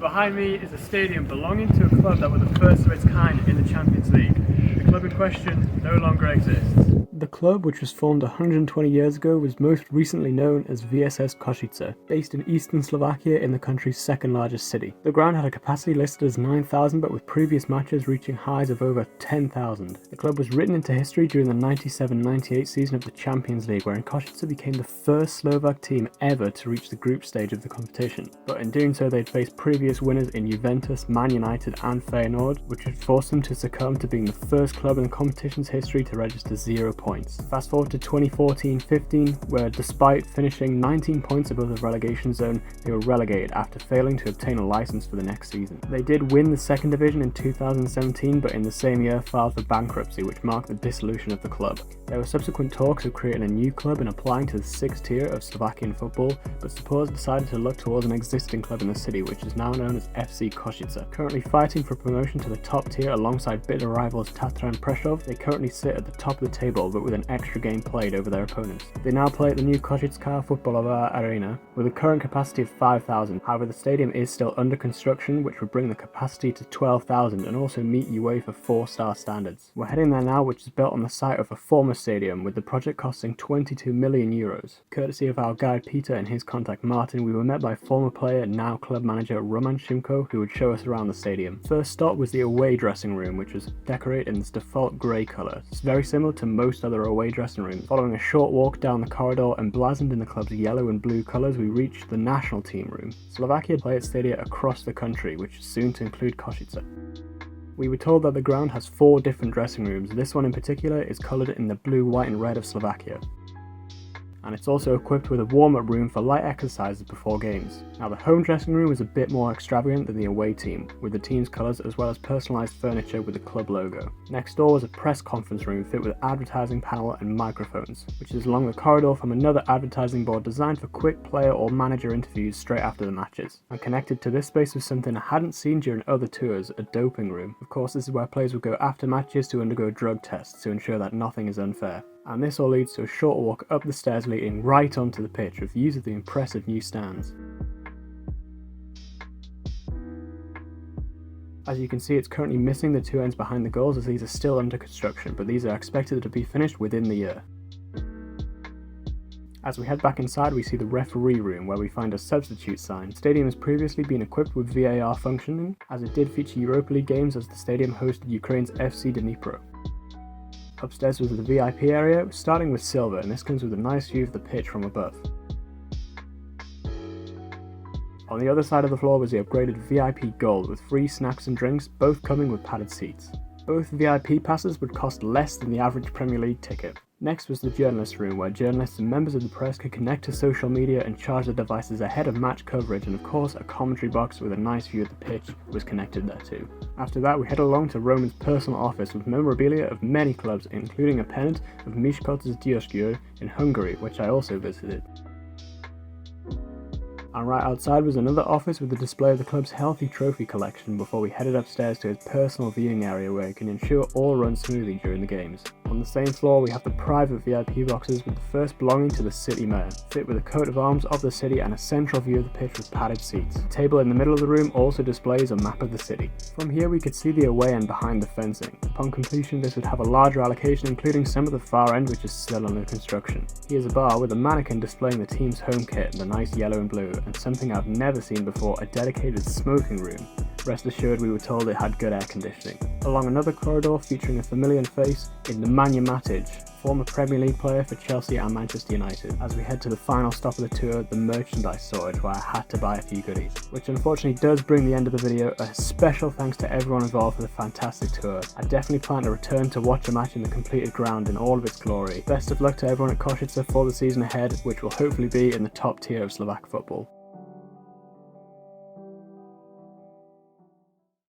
behind me is a stadium belonging to a club that was the first of its kind in the Champions League. The club in question no longer exists. The club, which was formed 120 years ago, was most recently known as VSS Kosice, based in eastern Slovakia in the country's second largest city. The ground had a capacity listed as 9,000, but with previous matches reaching highs of over 10,000. The club was written into history during the 97-98 season of the Champions League, wherein Kosice became the first Slovak team ever to reach the group stage of the competition. But in doing so, they'd faced previous winners in Juventus, Man United and Feyenoord, which had forced them to succumb to being the first club in the competition's history to register 0 points. Fast forward to 2014-15, where despite finishing 19 points above the relegation zone, they were relegated after failing to obtain a license for the next season. They did win the second division in 2017, but in the same year filed for bankruptcy, which marked the dissolution of the club. There were subsequent talks of creating a new club and applying to the 6th tier of Slovakian football, but supporters decided to look towards an existing club in the city, which is now known as FC Kosice. Currently fighting for promotion to the top tier alongside bitter rivals Tatra and Prešov, they currently sit at the top of the table, but with an extra game played over their opponents. They now play at the new Kosice Futbalová Arena with a current capacity of 5,000. However, the stadium is still under construction, which would bring the capacity to 12,000 and also meet UEFA 4-star standards. We're heading there now, which is built on the site of a former stadium, with the project costing 22 million euros. Courtesy of our guide Peter and his contact Martin, we were met by former player, now club manager Roman Šimko, who would show us around the stadium. First stop was the away dressing room, which was decorated in its default grey colour. It's very similar to most other away dressing rooms. Following a short walk down the corridor and blazoned in the club's yellow and blue colours, we reached the national team room. Slovakia play at stadia across the country, which is soon to include Kosice. We were told that the ground has 4 different dressing rooms. This one in particular is coloured in the blue, white and red of Slovakia. And it's also equipped with a warm-up room for light exercises before games. Now, the home dressing room is a bit more extravagant than the away team, with the team's colours as well as personalised furniture with the club logo. Next door was a press conference room fit with advertising panel and microphones, which is along the corridor from another advertising board designed for quick player or manager interviews straight after the matches. And connected to this space was something I hadn't seen during other tours, a doping room. Of course, this is where players would go after matches to undergo drug tests to ensure that nothing is unfair. And this all leads to a short walk up the stairs leading right onto the pitch with views of the impressive new stands. As you can see, it's currently missing the 2 ends behind the goals as these are still under construction, but these are expected to be finished within the year. As we head back inside, we see the referee room where we find a substitute sign. The stadium has previously been equipped with VAR functioning, as it did feature Europa League games as the stadium hosted Ukraine's FC Dnipro. Upstairs was the VIP area, starting with silver, and this comes with a nice view of the pitch from above. On the other side of the floor was the upgraded VIP Gold with free snacks and drinks, both coming with padded seats. Both VIP passes would cost less than the average Premier League ticket. Next was the journalist room, where journalists and members of the press could connect to social media and charge their devices ahead of match coverage, and of course a commentary box with a nice view of the pitch was connected there too. After that, we head along to Roman's personal office with memorabilia of many clubs, including a pennant of Miskolc's Diósgyőr in Hungary, which I also visited. And right outside was another office with a display of the club's healthy trophy collection before we headed upstairs to his personal viewing area where he can ensure all runs smoothly during the games. On the same floor we have the private VIP boxes with the first belonging to the city mayor, fit with a coat of arms of the city and a central view of the pitch with padded seats. The table in the middle of the room also displays a map of the city. From here we could see the away end behind the fencing. Upon completion this would have a larger allocation including some of the far end which is still under construction. Here's a bar with a mannequin displaying the team's home kit in the nice yellow and blue, and something I've never seen before, a dedicated smoking room. Rest assured we were told it had good air conditioning. Along another corridor featuring a familiar face in the Nemanja Matic, former Premier League player for Chelsea and Manchester United. As we head to the final stop of the tour, the merchandise storage, where I had to buy a few goodies. Which unfortunately does bring the end of the video. A special thanks to everyone involved for the fantastic tour. I definitely plan to return to watch a match in the completed ground in all of its glory. Best of luck to everyone at Kosice for the season ahead, which will hopefully be in the top tier of Slovak football.